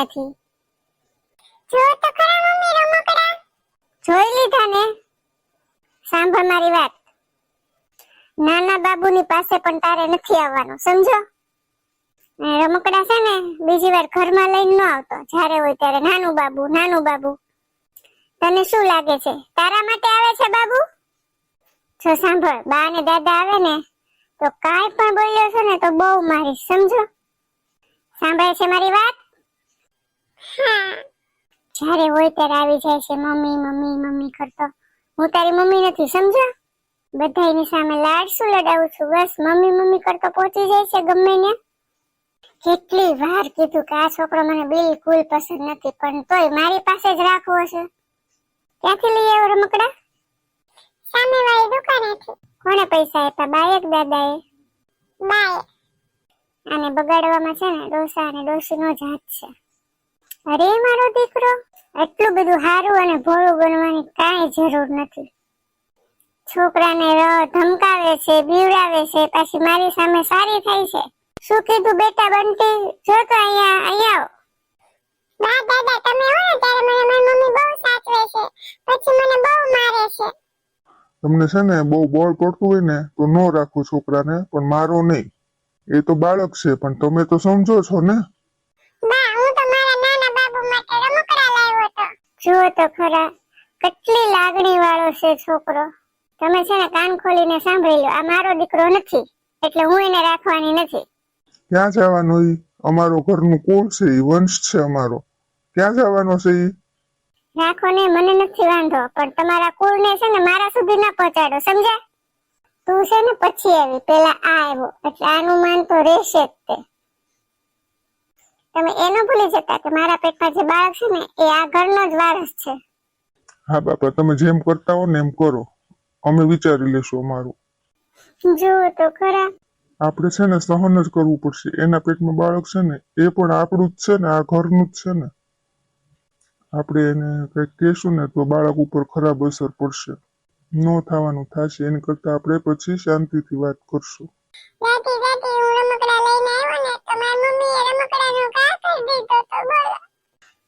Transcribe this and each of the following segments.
નથી. જો તો ખરા મમ્મી રમકડા જોઈ લીધા ને? સાંભળ મારી વાત, નાના બાબુની પાસે પણ તારે નથી આવવાનું, સમજો? રમકડા છે ને બીજી વાર ઘરમાં લઈને ન આવતો, જ્યારે હોય ત્યારે નાનું બાબુ નાનું બાબુ. તને શું લાગે છે તારા માટે આવે છે બાબુ? જો સાંભળ, બા ને દાદા આવે ને તો કાઈ પણ બોલ્યો છો ને તો બહુ મારીશ, સમજો? સાંભળે છે મારી વાત? હા. જ્યારે હોય ત્યારે આવી જાય છે મમ્મી મમ્મી મમ્મી કરતો. હું તારી મમ્મી નથી, સમજો? બધાયની સામે લાડશું લડાવું છું, બસ મમ્મી મમ્મી કરતો પહોંચી જાય છે ગમે ને. કેટલી વાર કીધું કે આ છોકરો મને બિલકુલ પસંદ નથી, પણ તોય મારી પાસે જ રાખવો છે. ક્યાંથી લઈ આવ્યો રમકડા? સામે વાળી દુકાનેથી. કોણે પૈસા આપ્યા, બાએ કે દાદાએ? બાએ. આને બગાડવામાં છે ને ડોસા અને ડોશીનો જ હાથ છે. અરે મારો દીકરો, એટલું બધું સારું અને ભોળું બનવાની કાંઈ જરૂર નથી. છોકરાને ધમકાવે છે, બીવડાવે છે, પછી મારી સામે સારી થાય છે. શું કીધું બેટા બંટી? જો તો અહીંયા આવો. બા દાદા તમે હો ને ત્યારે મને મારી મમ્મી બહુ સાચવે છે, પછી મને બહુ મારે છે. તમને છે ને બહુ બોળ પડતું હોય ને તો નો રાખો છોકરાને, પણ મારો નહીં. એ તો બાળક છે, પણ તમે તો સમજો છો ને. બા હું તો મારા નાના બાબુ માટે રમકડા લાવ્યો હતો. જુઓ તો ખરા, કેટલી લાગણી વાળો છે છોકરો. તમે છે ને કાન ખોલીને સાંભળી લો, આ મારો દીકરો નથી, એટલે હું એને રાખવાની નથી. ક્યાં જવાનો ઈ? અમારો ઘરનું કુળ છે, ઈ વંશ છે અમારો. ક્યાં જવાનો છે ઈ? રાખો ને, મને નથી વાંધો, પણ તમારા કુળને છે ને મારા સુધી ના પહોંચાડો, સમજ્યા? તું છે ને પછી આવી, પેલા આ આવ્યો, એટલે આનું માન તો રહેશે જ તે. તમે એનો ભૂલી જતા કે મારા પેટમાં જે બાળક છે ને એ આ ઘરનો જ વારસ છે. હા બાપા, તમે જેમ કરતા હો ને એમ કરો, અમે વિચારી લેશું અમારું. જુઓ તો ખરા, આપણે છે ને સહન જ કરવું પડશે. એના પેટમાં બાળક છે ને એ પણ આપણું જ છે ને, આ ઘરનું જ છે ને. આપણે એને કંઈક કહેશું ને તો બાળક ઉપર ખરાબ અસર પડશે. નો થવાનું થશે, એની કરતા આપણે પછી શાંતિથી વાત કરશું. દાદી દાદી હું રમકડા લઈને આવ્યો ને તો મારી મમ્મીએ રમકડાનો ઘા કરી દીધો તો બોલો.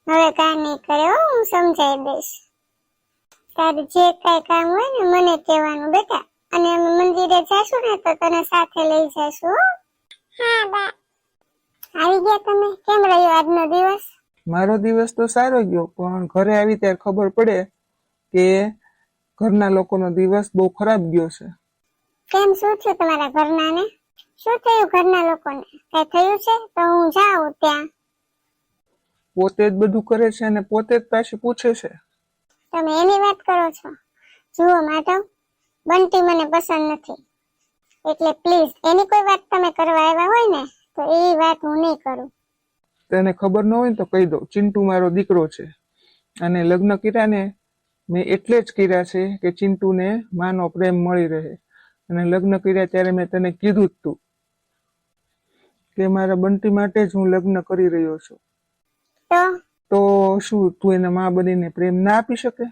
હવે કાં નહીં કરે હો, હું સમજાઈ દઈશ. તારે જે કઈ કામ હોય ને મને કહેવાનું બેટા, અને અમે મંદિરે જઈશું ને તો તને સાથે લઈ જઈશું હો. હા બા. આવી ગયા તમે? કેમ રહ્યો આજનો દિવસ? મારો દિવસ તો સારો ગયો, પણ ઘરે આવી ત્યારે ખબર પડે કે ઘરના લોકોનો દિવસ બહુ ખરાબ ગયો છે. કેમ, શું થયું તમારા ઘરનાને? શું થયું ઘરના લોકોને? કઈ થયું છે તો હું જાઉં ત્યાં. પોતે જ બધું કરે છે અને પોતે જ પાછી પૂછે છે. તમે એની વાત કરો છો? જુઓ માધવ, બંટી મને પસંદ નથી, એટલે પ્લીઝ એની કોઈ વાત તમે કરવા આવ્યા હોય ને તો એ વાત હું નહીં કરું. તેને ખબર ન હોય તો કહી દઉં, ચિંટુ મારો દીકરો છે અને લગ્ન કર્યા ને મેં એટલે જ કર્યા છે કે ચિંટુને માનો પ્રેમ મળી રહે. અને લગ્ન કર્યા ત્યારે મેં તને કીધું જ તું કે મારા બંટી માટે જ હું લગ્ન કરી રહ્યો છું. તો શું તું એને માં બનીને પ્રેમ ના આપી શકે?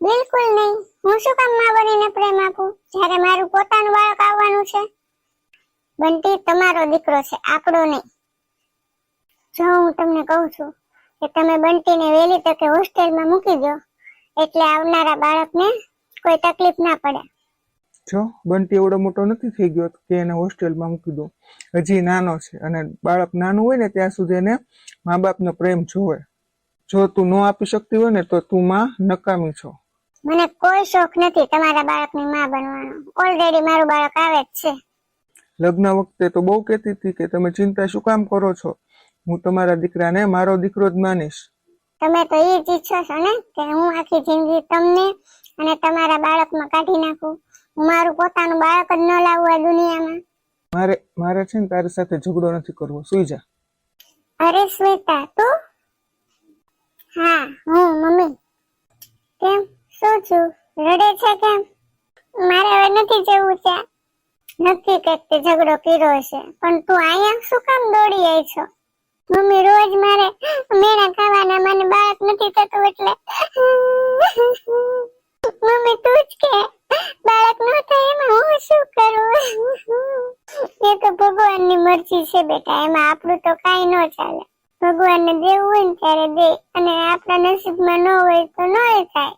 બિલકુલ નહીં. હું શું કામ માં બનીને પ્રેમ આપું જ્યારે મારું પોતાનું બાળક આવવાનું છે? બંટી તમારો દીકરો છે, આપણો નહીં. જો હું તમને કહું છું કે તમે બંટીને વહેલી તકે હોસ્ટેલમાં મૂકી દો, એટલે આવનારા બાળકને કોઈ તકલીફ ના પડે. જો બંટી એવડો મોટો નથી થઈ ગયો કે એને હોસ્ટેલમાં મૂકી દો. હજી નાનો છે અને બાળક નાનું હોય ને ત્યાં સુધી એને મા બાપનો પ્રેમ જોવે. જો તું ન આપી શકતી હોય ને તો તું માં નકામી છો. મને કોઈ શોખ નથી તમારા બાળકની માં બનવાનો. ઓલરેડી મારું બાળક આવે જ છે. લગ્ન વખતે તો બહુ કહેતી હતી કે તમે ચિંતા શું કામ કરો છો, હું તમારા દીકરાને મારો દીકરો જ માનીશ. તમે તો એ જ ઈચ્છો છો ને કે હું આખી જિંદગી તમને અને તમારા બાળકમાં કાઢી નાખું. હું મારું પોતાનું બાળક જ ન લાવું આ દુનિયામાં. મારે છે ને તારી સાથે ઝઘડો નથી કરવો, સુઈ જા. અરે શ્વેતા તું? હા હું મમ્મી. કેમ, શું છું, રડે છે કેમ? મારે હવે નથી જવું ત્યાં. નક્કી કંઈક તે ઝઘડો કર્યો છે, પણ તું અહીંયા શું કામ દોડી આવી છો? મમ્મી રોજ મારે મેણા ખાવાના, મને બાળક નથી થતું એટલે. મમ્મી તું જ કે બાળક ન થાય એમાં હું શું કરું? એ તો ભગવાનની મરજી છે બેટા, એમાં આપણું તો કાંઈ ન ચાલે. ભગવાનને દેવું હોય ને ત્યારે દે, અને આપણા નસીબમાં ન હોય તો ન થાય.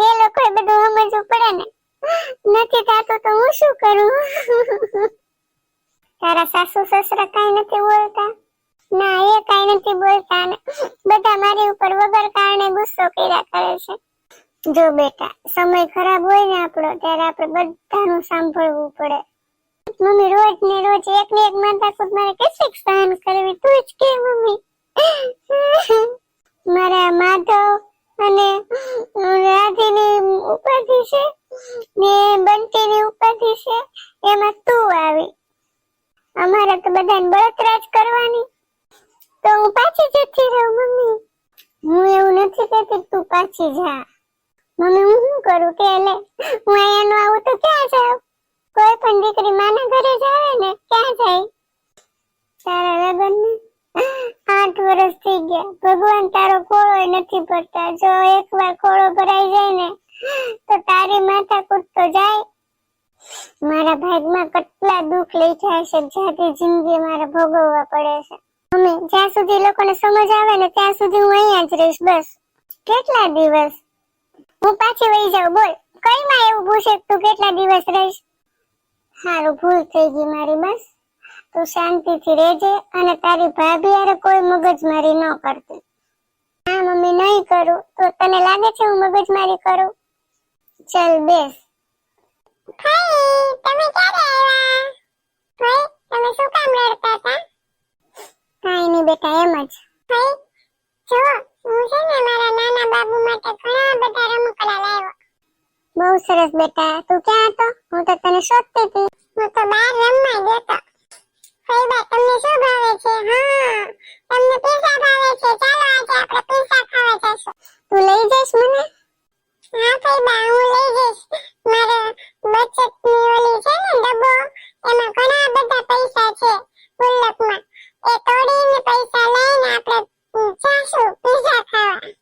એ લોકોએ બધું સમજવું પડે ને. નથી થતું તો હું શું કરું? તારા સાસુ સસરા કાંઈ નથી બોલતા? ના, એ કાંઈ નથી બોલતા ને બધા મારી ઉપર વગર કારણે ગુસ્સો કર્યા કરે છે. જો બેટા, સમય ખરાબ હોય ને આપણો, ત્યારે આપણે બધાનું સાંભળવું પડે. મમ્મી, રોજ ને રોજ એક ને એક માથાકૂટ મારે કેટલીક સહન કરવી, તું જ કે મમ્મી. મારા માધવ અને રાધીની ઉપાધિ છે ને બંટીની ઉપાધિ છે, એમાં તું આવી. અમારે તો બધાને બળતરા જ કરવાની, તો હું પાછી જતી રહું મમ્મી. હું એવું નથી કહેતી તું પાછી જા. મમ્મી, હું શું કરું કે લે, હું અહીંયા નો આવું તો ક્યાં જાઉં? કોઈ પણ દીકરી માના ઘરે જાય ને ક્યાં જાય? તારા લગ્નને 8 વર્ષ થઈ ગયા, ભગવાન તારો ખોળો નથી ભરતા. જો એકવાર ખોળો ભરાઈ જાય ને તો તારી માથાકૂટ તો જાય. મારા ભાગમાં કેટલા દુઃખ લઈ જાય છે, જાતી જિંદગી મારે ભોગવવા પડે છે. મમ્મી, જ્યાં સુધી લોકોને સમજ આવે ને ત્યાં સુધી હું અહીંયા જ રહીશ, બસ. કેટલા દિવસ? હું પાછી વહી જાઉં, બોલ. કઈ માં એવું પૂછે તું કેટલા દિવસ રહીશ? હારું, ભૂલ થઈ ગઈ મારી, બસ. તું શાંતિથી રહેજે અને તારી ભાભી હારે કોઈ મગજમારી ન કરતી. હા મમ્મી, નહીં કરું. તો તને લાગે છે હું મગજમારી કરું? ચલ બેસ. ભાઈ, તમે ક્યારે આવ્યા? ભાઈ, તમે શું કામ લડતા હતા? કાંઈ નહીં બેટા, એમ જ. ભાઈ, જો હું છે ને મારા નાના બાબુ માટે ઘણા બધા રમકડા લાવ્યો. બહુ સરસ બેટા. તું ક્યાં હતો? હું તો તને શોધતી હતી. હું તો બહાર રમવા ગયો હતો. ફઈબા, તમને શું ભાવે છે? હા, તમને પીઝા ભાવે છે. ચાલો આજે આપણે પીઝા ખાવા જઈશું. તું લઈ જઈશ મને? હા ફઈબા, હું લઈ જઈશ. મારે બચતની ઓલી છે ને ડબ્બો, એમાં ઘણા બધા પૈસા છે ગુલ્લકમાં. એ તોડીને પૈસા લઈને આપણે જાશું પીઝા ખાવા.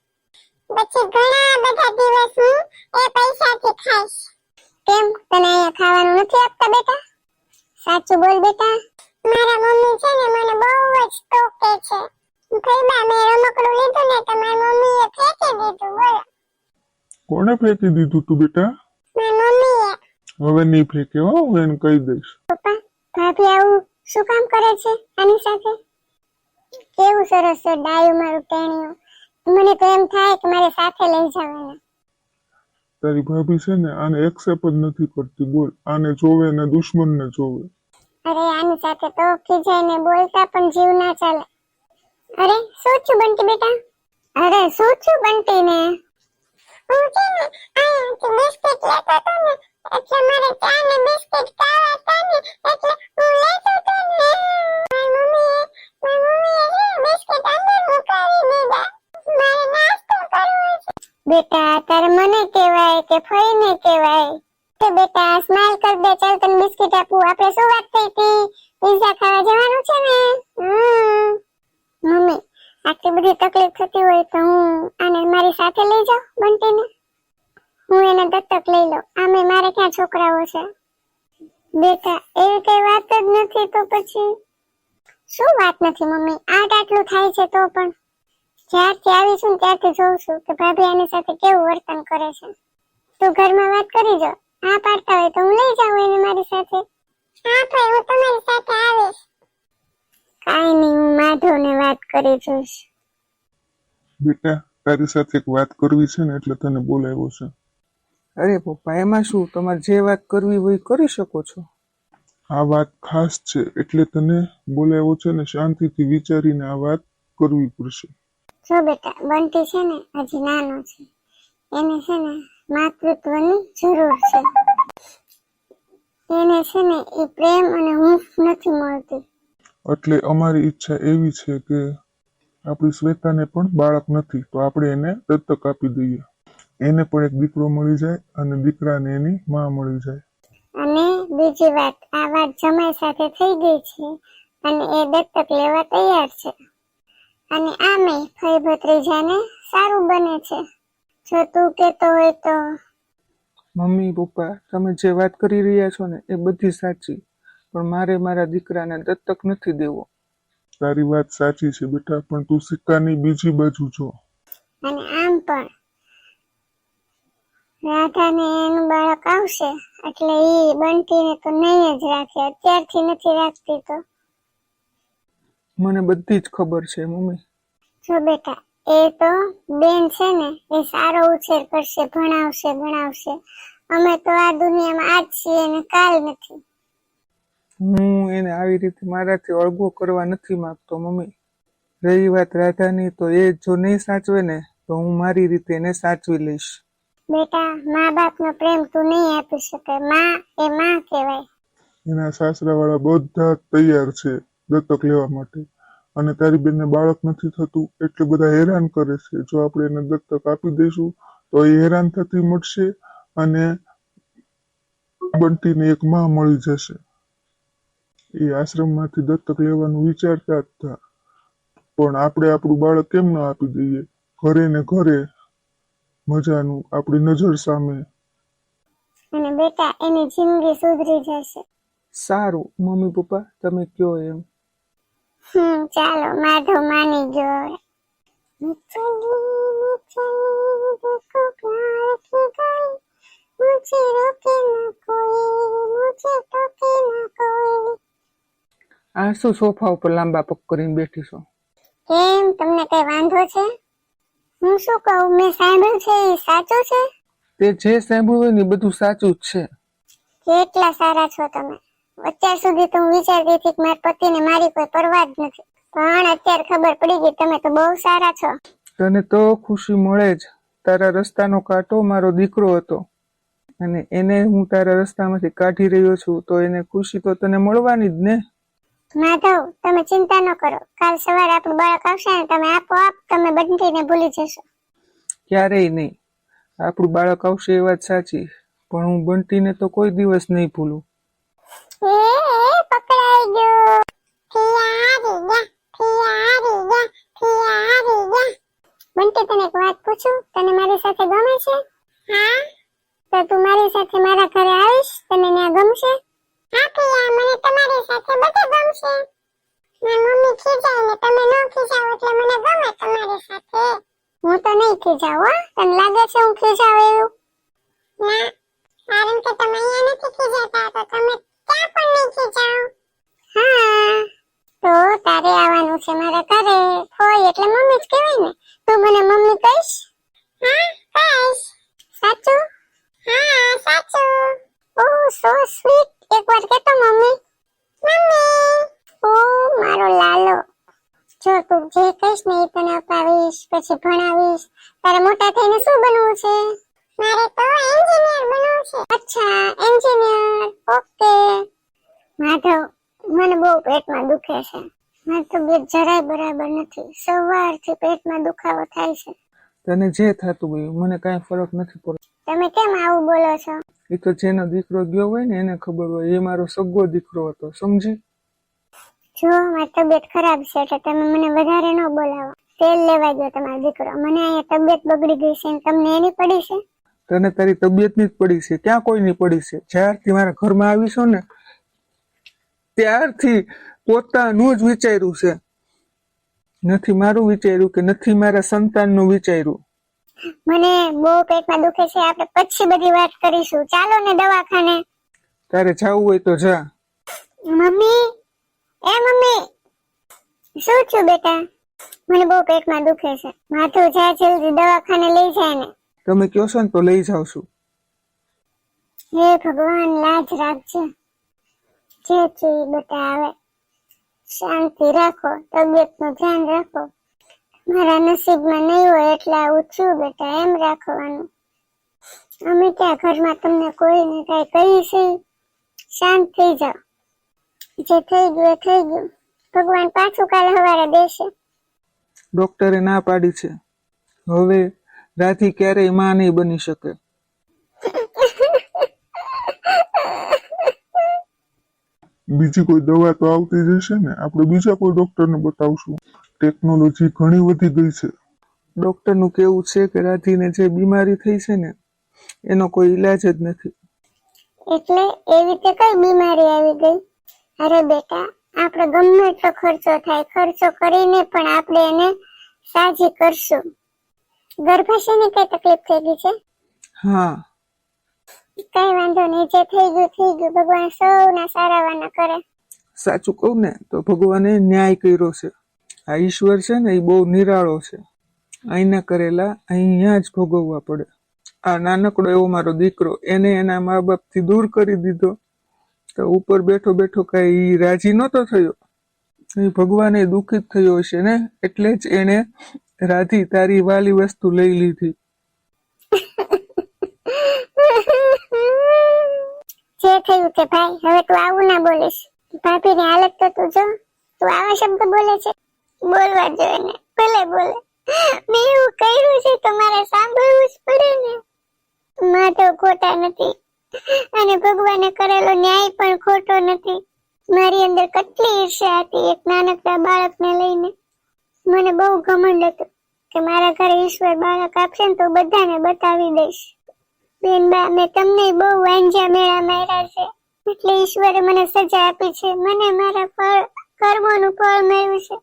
પછી ઘણા બધા દિવસ હું એ પૈસાથી ખાઈશ. કેમ, તને અહીંયા ખાવાનું નથી આપતા બેટા? સાચું બોલ બેટા. મારા મમ્મી છે ને મને બહુ જ ટોકે છે. ફઈબા, મેં રમકડું લીધું ને તો મારી મમ્મીએ ફેંકી દીધું. બોલો. કોને ફેંકી દીધું તું બેટા? મારી મમ્મીએ. હવે નહીં ફેંકે હો, હું એને કહી દઈશ. પપ્પા, ભાભી આવું શું કામ કરે છે આની સાથે? કેવું સરસ છે ડાયું મારું ટેણિયું. મને તો એમ થાય કે મારે સાથે લઈ જાવ એને. તારી ભાભી છે ને આને એક્સેપ્ટ જ નથી કરતી, બોલ. આને જોવે ને દુશ્મનને જોવે. અરે આની સાથે તો ખીજાઈને બોલતા પણ જીવ ના ચાલે. અરે શું છું બંટી બેટા? અરે શું છું બંટી ને? હું છે ને અહીંયાથી બિસ્કિટ લેતો હતો ને, એટલે મારે ચા ને બિસ્કિટ ખાવા હતા ને, એટલે હું લેતો હતો ને. મારી મમ્મીએ બિસ્કિટ અંદર મુકાવી દીધા. મારે નાસ્તો કરવો છે. બેટા, તારે મને કહેવાય કે ફઈને કહેવાય? કે બેટા સ્માઈલ કર દે. ચાલ તને બિસ્કિટ આપું. આપણે શું વાત થઈ હતી? પીઝા ખાવા જવાનું છે ને? મમ્મી, આટલી બધી તકલીફ થતી હોય તો હું આને મારી સાથે લઈ જાઉં બંટીને? હું એને દત્તક લઈ લઉં. આમે મારે ક્યાં છોકરાઓ છે? બેટા, એવી કઈ વાત જ નથી. તો પછી શું વાત નથી મમ્મી? આટલું થાય છે તો પણ જ્યારથી આવી છું ત્યારથી જોઉં છું કે ભાભી આની સાથે કેવું વર્તન કરે છે. તું ઘરમાં વાત કરી જો. હા પાડતા હોય તો હું લઈ જાઉં એને મારી સાથે. હા ભાઈ, હું તમારી સાથે આવીશ. કાઈ નહીં, હું માધવને વાત કરી જોઈશ. બેટા, તારી સાથે એક વાત કરવી છે ને એટલે તને બોલાવ્યો છે. અરે પપ્પા, એમાં શું? તમારે જે વાત કરવી હોય એ કરી શકો છો. આ વાત ખાસ છે એટલે તને બોલાવ્યો છે ને, શાંતિથી વિચારીને આ વાત કરવી પડશે. જો બેટા, બંટી છે ને હજી નાનો છે, એને છે ને માતૃત્વની જરૂર છે. એને છે ને એ પ્રેમ અને હૂંફ નથી મળતી. એટલે અમારી ઈચ્છા એવી છે કે આપણી શ્વેતાને પણ બાળક નથી તો આપણે એને દત્તક આપી દઈએ. એને પણ એક દીકરો મળી જાય અને દીકરાને એની માં મળી જાય. અને બીજી વાત, આ વાત જમાઈ સાથે થઈ ગઈ છે અને એ દત્તક લેવા તૈયાર છે. અને આમે ફઈ ભત્રીજાને સારું બને છે. જો તું કહેતો હોય તો. મમ્મી પપ્પા, તમે જે વાત કરી રહ્યા છો ને એ બધી સાચી, પણ મારે મારા દીકરાને દત્તક નથી દેવો. તારી વાત સાચી છે બેટા, પણ તું સિક્કાની બીજી બાજુ જો. અને આમ પણ રાધાને એનું બાળક આવશે એટલે ઈ બંટીને તો નહીં જ રાખે, અત્યારથી નથી રાખતી તો. મને બધી જ ખબર છે મમ્મી. જો બેટા, એ તો બેન છે ને, એ સારો ઉછેર કરશે, ભણાવશે ગણાવશે. અમે તો આ દુનિયામાં આજ છીએ ને કાલ નથી. હું એને આવી રીતે મારાથી અળગો કરવા નથી માંગતો મમ્મી. રહી વાત રાધાની, તો એ જો નહીં સાચવે ને તો હું મારી રીતે એને સાચવી લઈશ. બેટા, મા બાપનો પ્રેમ તું નહીં આપી શકે. માં એ માં કહેવાય. એના સાસરાવાળા બધા તૈયાર છે દત્તક લેવા માટે, અને તારી બેનને બાળક નથી થતું એટલે બધા હેરાન કરે છે. જો આપણે એને દત્તક આપી દઈશું તો એ હેરાન થતી મળશે અને બંટીને એક માં મળી જશે. એ આશ્રમમાંથી દત્તક લેવાનું વિચારતા જ હતા, પણ આપણે આપણું બાળક કેમ ન આપી દઈએ, ઘરે ને ઘરે મજાનું આપણી નજર સામે. અને બેટા, એની જિંદગી સુધરી જશે. સારું મમ્મી પપ્પા, તમે કયો એમ. ચાલો, માધવ માની ગયો હવે. આ શું સોફા ઉપર લાંબા પગ કરીને બેઠી છો? કેમ, તમને કઈ વાંધો છે? હું શું કહું, મેં સાંભળ્યું છે એ સાચું છે? તે જે સાંભળ્યું હોય ને એ બધું સાચું જ છે. કેટલા સારા છો તમે. અત્યાર સુધી તો હું વિચારતી હતી કે મારા પતિને મારી કોઈ પરવા જ નથી, પણ અત્યારે ખબર પડી ગઈ તમે તો બહુ સારા છો. તને તો ખુશી મળે જ. તારા રસ્તાનો કાંટો મારો દીકરો હતો, અને એને હું તારા રસ્તામાંથી કાઢી રહ્યો છું, તો એને ખુશી તો તને મળવાની જ ને. માધવ, તમે ચિંતા ન કરો. કાલ સવારે આપણું બાળક આવશે ને તમે આપોઆપ તમે બંટીને ભૂલી જશો. ક્યારેય નહીં. આપણું બાળક આવશે એ વાત સાચી, પણ હું બંટીને તો કોઈ દિવસ નહીં ભૂલું. પકડાઈ ગયો. બંટી, તને એક વાત પૂછું? તને મારી સાથે ગમે છે? હા. તો તું મારી સાથે મારા ઘરે આવીશ? તને ત્યાં ગમશે? હા પિયા, મને તમારી સાથે બધે ગમશે. મારી મમ્મી ખીજાય ને તમે ન ખીજાવ એટલે મને ગમે તમારી સાથે. હું તો નહીં ખીજાવ હો. તને લાગે છે હું ખીજાવ એવું? ના, કારણ કે તમે અહીંયા નથી ખીજાતા તો તમે ક્યાં પણ નહીં ખીજાવ. હા, તો તારે આવવાનું છે મારા ઘરે. હોય એટલે મમ્મી જ કહેવાય ને. તું મને મમ્મી કહીશ? હા, કહીશ. સાચું? હા, સાચું. ઓહ, સો સ્વીટ. એકવાર કે તો મમ્મી. મમ્મી. ઓહ, મારો લાલો. જો તું જે કહીશ ને એ તને અપાવીશ, પછી ભણાવીશ. તારે મોટા થઈને શું બનવું છે? મારે તો એન્જિનિયર બનવું છે. અચ્છા, એન્જિનિયર. ઓકે. માધવ, મને બહુ પેટમાં દુખે છે. મારી તબિયત જરાય બરાબર નથી. સવારથી પેટમાં દુખાવો થાય છે. તને જે થતું હોય, મને કાંઈ ફરક નથી પડતો. તમે કેમ આવું બોલો છો? એ તો જેનો દીકરો ગયો હોય ને એને ખબર હોય. એ મારો સગો દીકરો હતો, સમજી? જો મારી તબિયત ખરાબ છે એટલે તમે મને વધારે ન બોલાવો. તેલ લેવા ગયો તમારો દીકરો. મને અહીંયા તબિયત બગડી ગઈ છે ને તમને એની પડી છે? તને તારી તબિયતની જ પડી છે, ક્યાં કોઈની પડી છે? જ્યારથી મારા ઘરમાં આવીશો ને ત્યારથી પોતાનું જ વિચાર્યું છે. નથી મારું વિચાર્યું કે નથી મારા સંતાનનું વિચાર્યું. મને બહુ પેટમાં દુખે છે. આપણે પછી બધી વાત કરીશું. ચાલો ને દવાખાને. તારે જવું હોય તો જા. મમ્મી, એ મમ્મી. શું થયું બેટા? મને બહુ પેટમાં દુખે છે. માથું જા, જલ્દી દવાખાને લઈ જાય ને. તમે કહો છો ને તો લઈ જાવ છું. હે ભગવાન, લાજ રાખજે. જે છે બેટા આવે. શાંતિ રાખો, તબિયતનું ધ્યાન રાખો. મારા નસીબમાં નહીં હોય એટલે આવું થયું બેટા, એમ રાખવાનું. અમે ત્યાં ઘરમાં તમને કોઈને કઈ કહી છે? શાંત થઈ જાઓ. જે થઈ ગયું એ થઈ ગયું. ભગવાન પાછું કાલે સવારે દેશે. ડોક્ટરે ના પાડી છે. હવે રાધી ક્યારેય માં નહીં બની શકે. બીજી કોઈ દવા તો આવતી જશે ને, આપણે બીજા કોઈ ડોક્ટરને બતાવશું. ટેકનોલોજી ઘણી વધી ગઈ છે. ડોક્ટરનું કેવું છે કે રાધીને જે બીમારી થઈ છે ને એનો કોઈ ઈલાજ જ નથી. એટલે એવી તે કઈ બીમારી આવી ગઈ? અરે બેટા, આપણે ગમે એટલો ખર્ચો થાય, ખર્ચો કરીને પણ આપણે એને સાજી કરશું. ગર્ભાશયની કઈ તકલીફ થઈ ગઈ છે? હા, કઈ વાંધો નહીં, જે થઈ ગયું. ભગવાન સૌના સારાવાના કરે. સાચું કહું ને તો ભગવાને ન્યાય કર્યો છે. આ ઈશ્વર છે ને એ બહુ નિરાળો છે. અહીંના કરેલા અહીંયા જ ભોગવવા પડે. આ નાનકડો એવો મારો દીકરો, એને એના મા બાપથી દૂર કરી દીધો તો ઉપર બેઠો બેઠો કઈ રાજી નહોતો થયો. એ ભગવાને દુઃખિત થયો હશે ને, એટલે જ એને રાધી તારી વાલી વસ્તુ લઈ લીધી. જે થયું તે ભાઈ, હવે તું આવું ના બોલીશ. ભાભીની હાલત તો તું જો, તું આવા શબ્દ બોલે છે. બોલવા જોઈએ ને, ભલે બોલે. મેં એવું કર્યું છે તો મારે સાંભળવું જ પડે ને. માધવ ખોટા નથી અને ભગવાને કરેલો ન્યાય પણ ખોટો નથી. મારી અંદર કેટલી ઈર્ષ્યા હતી એક નાનકડા બાળકને લઈને. મને બહુ ઘમંડ હતું કે મારા ઘરે ઈશ્વર બાળક આપશે ને તો બધાને બતાવી દઈશ. બેનબા, મેં તમને બહુ વાંઝા મેળા માર્યા છે, એટલે ઈશ્વરે મને સજા આપી છે. મને મારા કર્મોનું ફળ મળ્યું છે.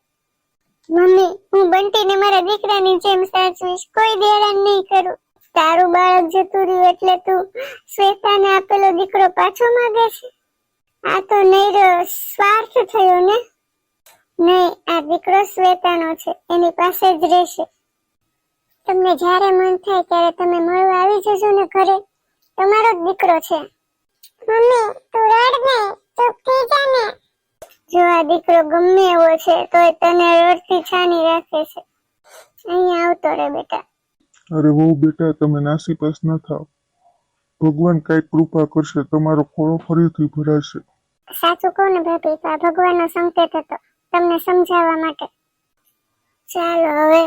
મમ્મી, હું બંટીને મારા દીકરાની જેમ સાચવીશ, કોઈ દેરાન નહીં કરું. તારું બાળક જતું રહ્યું એટલે તું શ્વેતાને આપેલો દીકરો પાછો માંગે છે? આ તો નૈરો સ્વાર્થ થયો ને. નહીં, આ દીકરો શ્વેતાનો છે, એની પાસે જ રહેશે. તમને જ્યારે મન થાય ત્યારે તમે મળવા આવી જજો ને ઘરે. તમારો જ દીકરો છે. મમ્મી, તું રડ નહીં, ચૂપ થઈ જા ને. જો આ દીકરો ગમે એવો છે તોય તને રડતી છાની રાખે છે. અહીંયા આવતો રે બેટા. અરે વહુ બેટા, તમે નાસીપાસ ન થાવ. ભગવાન કઈક કૃપા કરશે, તમારો ખોળો ફરીથી ભરાશે. સાચું કહું ને ભાભી, તો આ ભગવાનનો સંકેત હતો તમને સમજાવવા માટે. ચાલો હવે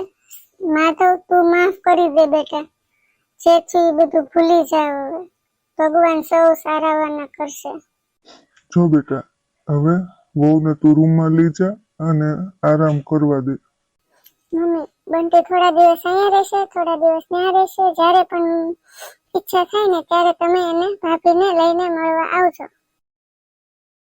માધવ, તું માફ કરી દે બેટા. જે છે એ બધું ભૂલી જાવ. હવે ભગવાન સૌ સારાવાના કરશે. જો બેટા, હવે વહુને તું રૂમમાં લઈ જા અને આરામ કરવા દે. મમ્મી, બંટી થોડા દિવસ અહીંયા રહેશે, થોડા દિવસ ત્યાં રહેશે. જ્યારે પણ ઈચ્છા થાય ને ત્યારે તમે એને ભાભીને લઈને મળવા આવજો.